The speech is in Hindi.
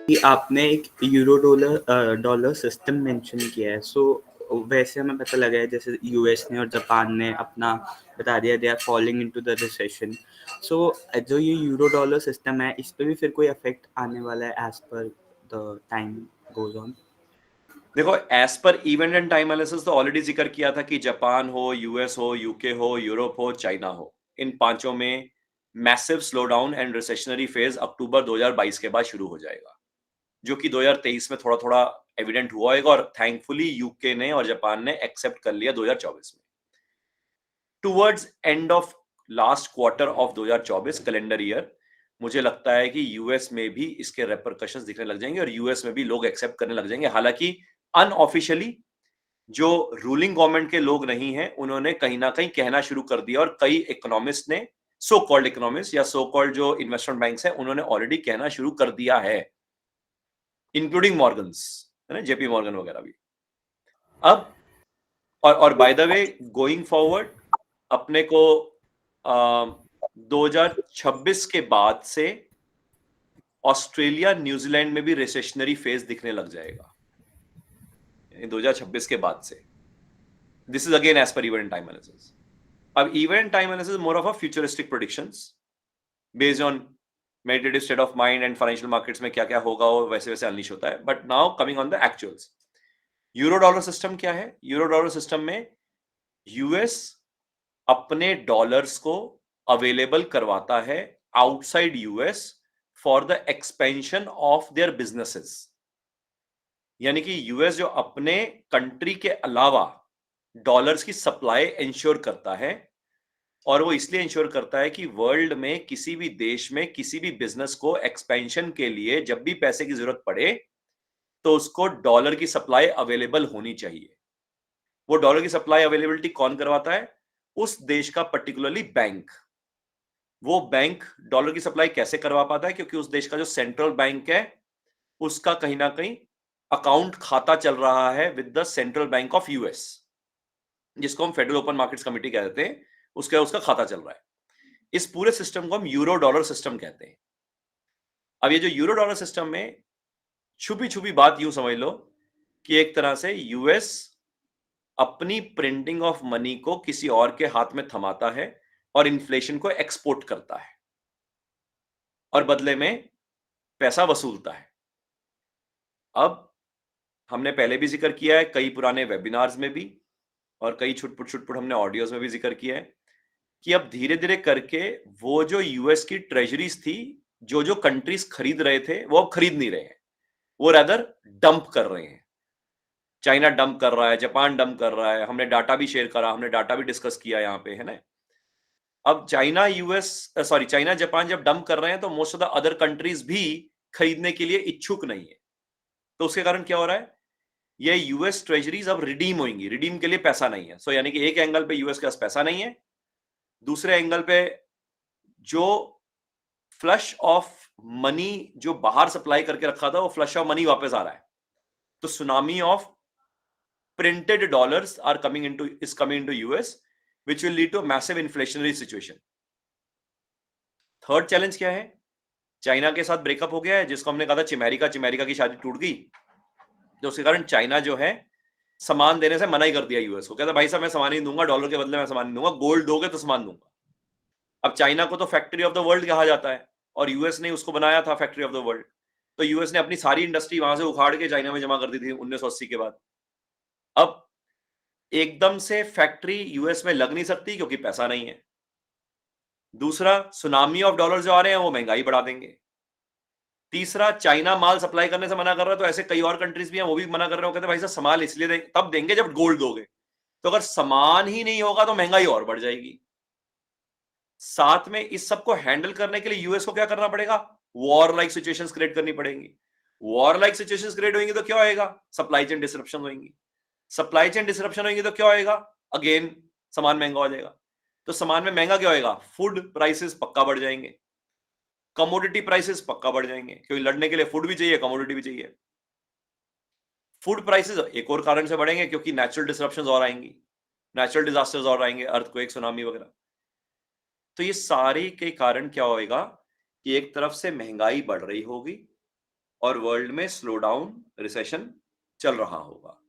कि आपने एक यूरो डॉलर सिस्टम मेंशन किया है। सो वैसे हमें पता लगा है जैसे यूएस ने और जापान ने अपना बता दिया they are falling into the recession. So जो ये यूरो डॉलर सिस्टम है इस पे भी फिर कोई इफेक्ट आने वाला है as per the time goes on? देखो, as per event and time analysis तो ऑलरेडी जिक्र किया था कि जापान हो, यूएस हो, यूके हो, यूरोप हो, चाइना हो, इन पांचों में massive slowdown and recessionary phase October 2022 के बाद शुरू हो जाएगा, जो कि 2023 में थोड़ा थोड़ा एविडेंट हुआ होगा और थैंकफुली यूके ने और जापान ने एक्सेप्ट कर लिया 2024 में। Towards end of last quarter of 2024 calendar year, मुझे लगता है कि यूएस में भी इसके रेपरकशंस दिखने लग जाएंगे और यूएस में भी लोग एक्सेप्ट करने लग जाएंगे। हालांकि अनऑफिशियली जो रूलिंग गवर्नमेंट के लोग नहीं हैं, उन्होंने कहीं ना कहीं कहना शुरू कर दिया और कई इकोनॉमिस्ट ने, सो कॉल्ड इकोनॉमिस्ट या सो कॉल्ड जो इन्वेस्टमेंट बैंक्स हैं, उन्होंने ऑलरेडी कहना शुरू कर दिया है, इंक्लूडिंग मॉर्गन्स, है ना, जेपी मॉर्गन वगैरह भी। अब और by the way going forward अपने को 2026 के बाद से ऑस्ट्रेलिया न्यूजीलैंड में भी रिसेशनरी फेज दिखने लग जाएगा, 2026 के बाद से। This is again as per event time analysis. अब event time analysis more of a futuristic predictions based on meditative state of mind and financial markets में क्या क्या होगा वो वैसे वैसे अनलिश होता है। But now coming on the actuals, euro dollar system क्या है? यूरो डॉलर सिस्टम में यूएस अपने डॉलर्स को अवेलेबल करवाता है outside US for the expansion of their businesses. यानी कि यूएस जो अपने कंट्री के अलावा डॉलर्स की सप्लाई इंश्योर करता है, और वो इसलिए इंश्योर करता है कि वर्ल्ड में किसी भी देश में किसी भी बिजनेस को एक्सपेंशन के लिए जब भी पैसे की जरूरत पड़े तो उसको डॉलर की सप्लाई अवेलेबल होनी चाहिए। वो डॉलर की सप्लाई अवेलेबिलिटी कौन करवाता है? उस देश का पर्टिकुलरली बैंक। वो बैंक डॉलर की सप्लाई कैसे करवा पाता है? क्योंकि उस देश का जो सेंट्रल बैंक है उसका कहीं ना कहीं अकाउंट खाता चल रहा है with the central bank of US, जिसको हम फेडरल ओपन मार्केट्स कमेटी कहते हैं, उसका खाता चल रहा है। इस पूरे सिस्टम को हम यूरो डॉलर सिस्टम कहते हैं। अब ये जो यूरो डॉलर सिस्टम में छुपी छुपी बात यूं समझ लो कि एक तरह से यूएस अपनी प्रिंटिंग ऑफ मनी को किसी और के हाथ में थमाता है और इन्फ्लेशन को एक्सपोर्ट करता है और बदले में पैसा वसूलता है। अब हमने पहले भी जिक्र किया है कई पुराने वेबिनार्स में भी, और कई छुटपुट हमने ऑडियोज में भी जिक्र किया है कि अब धीरे धीरे करके वो जो यूएस की ट्रेजरीज थी, जो जो कंट्रीज खरीद रहे थे वो अब खरीद नहीं रहे हैं, वो रादर डंप कर रहे हैं। चाइना डंप कर रहा है, जापान डंप कर रहा है, हमने डाटा भी शेयर करा, हमने डाटा भी डिस्कस किया यहाँ पे, है ना। अब चाइना जापान जब डंप कर रहे हैं तो most of the other countries भी खरीदने के लिए इच्छुक नहीं है। तो उसके कारण क्या हो रहा है? ये यूएस ट्रेजरीज अब रिडीम होंगी, रिडीम के लिए पैसा नहीं है। सो यानी कि एक एंगल पे यूएस के पास पैसा नहीं है, दूसरे एंगल पे जो फ्लश ऑफ मनी जो बाहर सप्लाई करके रखा था वो फ्लश ऑफ मनी वापस आ रहा है। तो tsunami of printed dollars are coming into US, which will lead to a massive inflationary situation. Third challenge क्या है? चाइना के साथ ब्रेकअप हो गया है, जिसको हमने कहा था चिमेरिका की शादी टूट गई, तो उसके कारण चाइना जो है सामान देने से मना ही कर दिया यूएस को। कहता भाई साहब मैं सामान नहीं दूंगा, डॉलर के बदले मैं सामान नहीं दूंगा, गोल्ड दोगे तो सामान दूंगा। अब चाइना को तो फैक्ट्री ऑफ द वर्ल्ड कहा जाता है और यूएस ने उसको बनाया था फैक्ट्री ऑफ द वर्ल्ड। तो यूएस ने अपनी सारी इंडस्ट्री वहां से उखाड़ के चाइना में जमा कर दी थी 1980 के बाद। अब एकदम से फैक्ट्री यूएस में लग नहीं सकती क्योंकि पैसा नहीं है। दूसरा, सुनामी ऑफ डॉलर जो आ रहे हैं वो महंगाई बढ़ा देंगे। तीसरा, चाइना माल सप्लाई करने से मना कर रहा है, तो ऐसे कई और कंट्रीज भी हैं वो भी मना कर रहे हो, कहते भाई साहब सामान इसलिए तब देंगे जब गोल्ड दोगे। तो अगर सामान ही नहीं होगा तो महंगाई और बढ़ जाएगी। साथ में इस सबको हैंडल करने के लिए यूएस को क्या करना पड़ेगा? वॉर लाइक सिचुएशंस क्रिएट करनी पड़ेंगी। वॉर लाइक सिचुएशंस क्रिएट होंगी तो क्या होएगा? सप्लाई चेन डिसरप्शन होंगी। सप्लाई चेन डिसरप्शन होंगी तो क्या होएगा? अगेन सामान महंगा हो जाएगा। तो सामान में महंगा क्या होएगा? फूड प्राइसेस पक्का बढ़ जाएंगे, कमोडिटी प्राइसेस पक्का बढ़ जाएंगे, क्योंकि लड़ने के लिए फूड भी चाहिए, कमोडिटी भी चाहिए। फूड प्राइसेस एक और कारण से बढ़ेंगे क्योंकि नेचुरल डिसरप्शंस और आएंगी, नेचुरल डिजास्टर्स और आएंगे, अर्थक्वेक, सुनामी वगैरह। तो ये सारे के कारण क्या होएगा कि एक तरफ से महंगाई बढ़ रही होगी, और वर्ल्ड में स्लो डाउन रिसेशन चल रहा होगा।